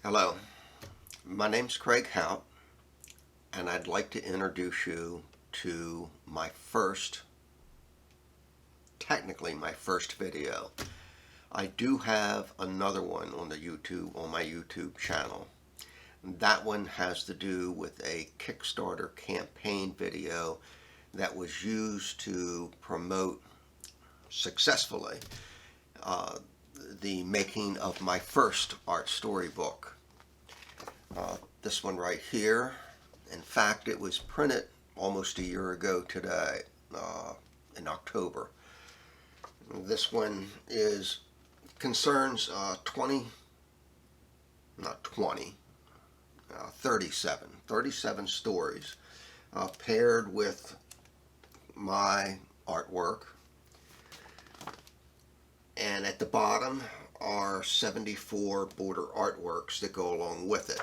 Hello, my name's Craig Hout, and I'd like to introduce you to technically my first video. I do have another one on my YouTube channel. That one has to do with a Kickstarter campaign video that was used to promote successfully uh, the making of my first art storybook. This one right here. In fact, it was printed almost a year ago today, in October. This one concerns 37 stories paired with my artwork. And at the bottom are 74 border artworks that go along with it.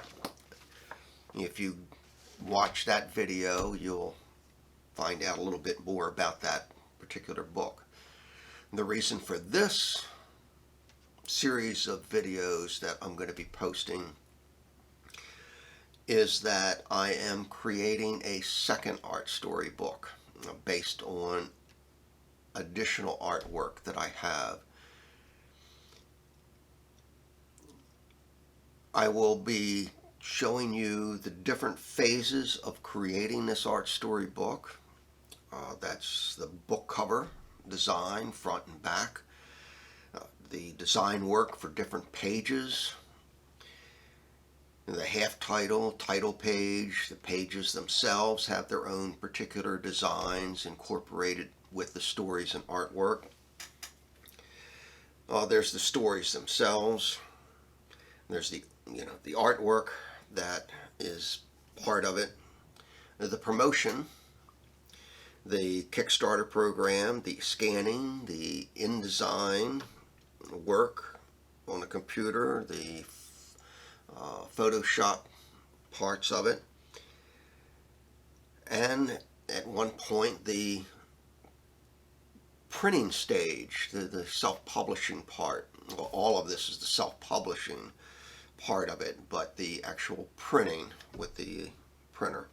If you watch that video, you'll find out a little bit more about that particular book. The reason for this series of videos that I'm going to be posting is that I am creating a second art story book based on additional artwork that I have. I will be showing you the different phases of creating this art story book. That's the book cover design, front and back, the design work for different pages, the half title, title page. The pages themselves have their own particular designs incorporated with the stories and artwork. There's the stories themselves. There's the artwork that is part of it, the promotion, the Kickstarter program, the scanning, the InDesign work on the computer, the Photoshop parts of it, and at one point the printing stage, the self-publishing part. Well, all of this is the self-publishing part of it, but the actual printing with the printer.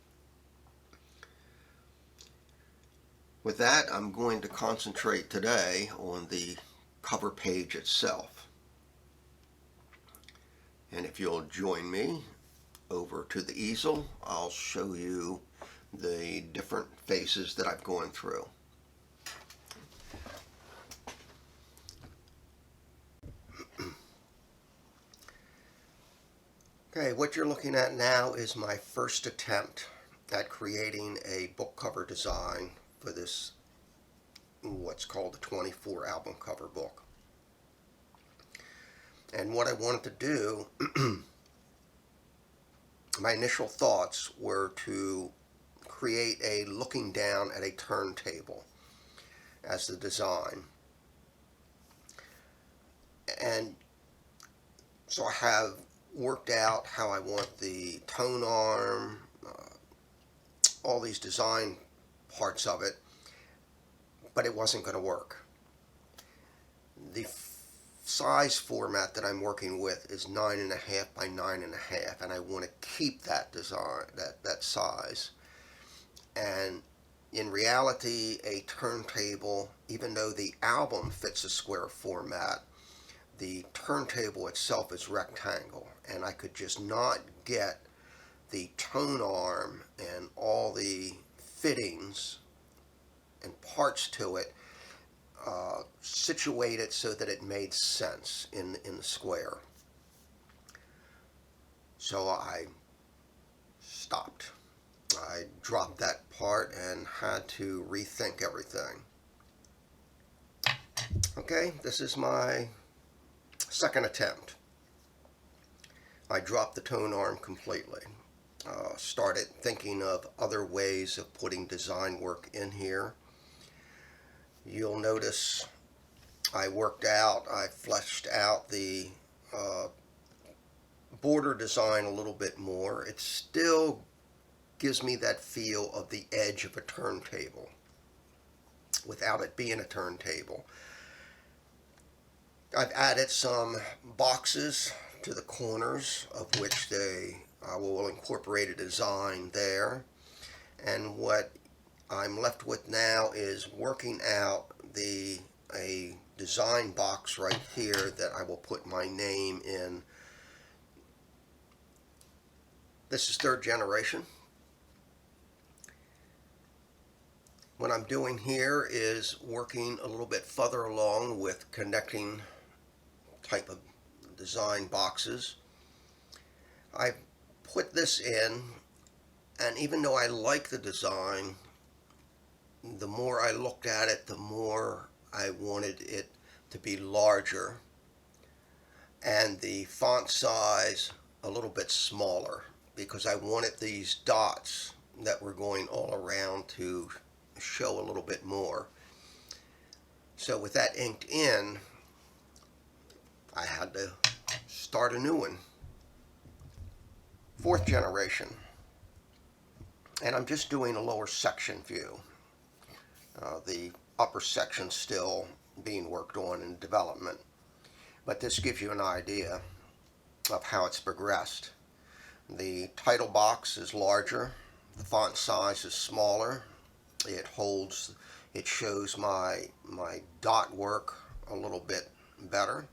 With that, I'm going to concentrate today on the cover page itself. And if you'll join me over to the easel, I'll show you the different phases that I've gone through. Okay, what you're looking at now is my first attempt at creating a book cover design for this, what's called the 24 album cover book. And what I wanted to do, my initial thoughts were to create a looking down at a turntable as the design. And so I have worked out how I want the tone arm, all these design parts of it, but it wasn't going to work. The size format that I'm working with is 9.5 by 9.5, and I want to keep that design, that size. And in reality, a turntable, even though the album fits a square format, the turntable itself is rectangle, and I could just not get the tone arm and all the fittings and parts to it situated so that it made sense in the square. So I stopped. I dropped that part and had to rethink everything. Okay, this is my second attempt. I dropped the tone arm completely. Started thinking of other ways of putting design work in here. You'll notice I fleshed out the border design a little bit more. It still gives me that feel of the edge of a turntable without it being a turntable. I've added some boxes to the corners, of which will incorporate a design there. And what I'm left with now is working out a design box right here that I will put my name in. This is third generation. What I'm doing here is working a little bit further along with connecting type of design boxes. I put this in, and even though I like the design, the more I looked at it, the more I wanted it to be larger and the font size a little bit smaller, because I wanted these dots that were going all around to show a little bit more. So with that inked in, I had to start a new one. Fourth generation. And I'm just doing a lower section view. The upper section still being worked on in development. But this gives you an idea of how it's progressed. The title box is larger. The font size is smaller. It shows my dot work a little bit better.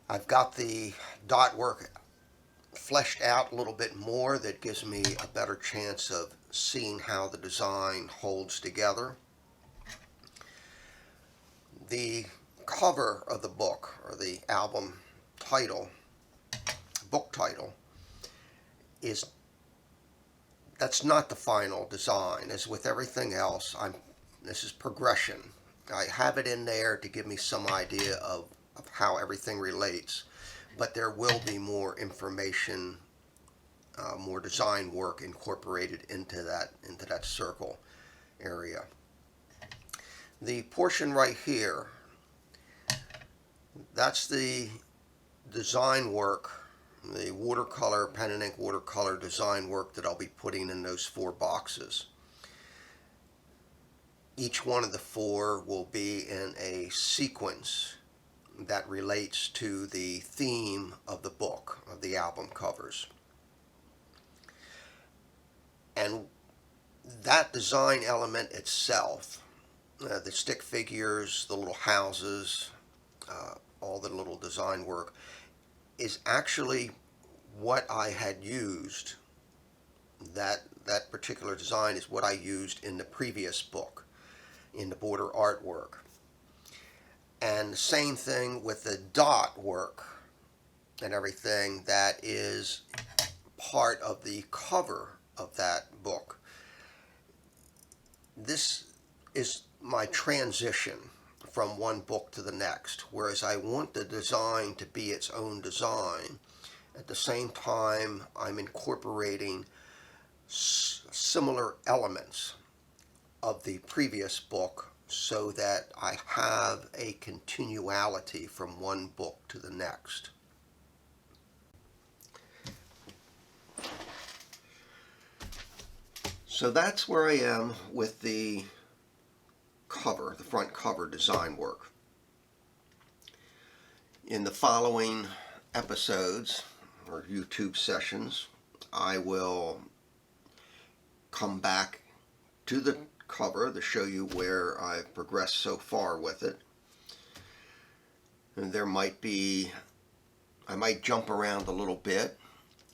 I've got the dot work fleshed out a little bit more. That gives me a better chance of seeing how the design holds together. The cover of the book, or the album title, book title, that's not the final design. As with everything else, this is progression. I have it in there to give me some idea of how everything relates, but there will be more information, more design work incorporated into that circle area. The portion right here, that's the design work, the watercolor, pen and ink watercolor design work that I'll be putting in those 4 boxes. Each one of the 4 will be in a sequence that relates to the theme of the book, of the album covers. And that design element itself, the stick figures, the little houses, all the little design work, is actually what I had used. That particular design is what I used in the previous book, in the border artwork. And the same thing with the dot work and everything that is part of the cover of that book. This is my transition from one book to the next, whereas I want the design to be its own design. At the same time, I'm incorporating similar elements of the previous book so that I have a continuality from one book to the next. So that's where I am with the cover, the front cover design work. In the following episodes or YouTube sessions, I will come back to the cover to show you where I've progressed so far with it. And I might jump around a little bit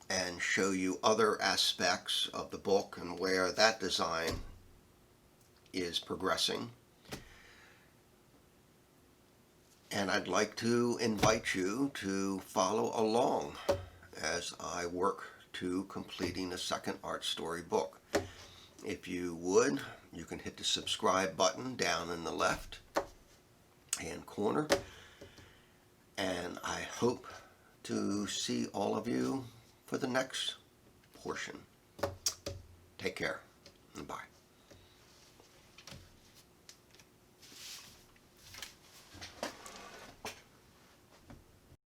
and show you other aspects of the book and where that design is progressing. And I'd like to invite you to follow along as I work to completing a second art story book. If you would, you can hit the subscribe button down in the left hand corner. And I hope to see all of you for the next portion. Take care and bye.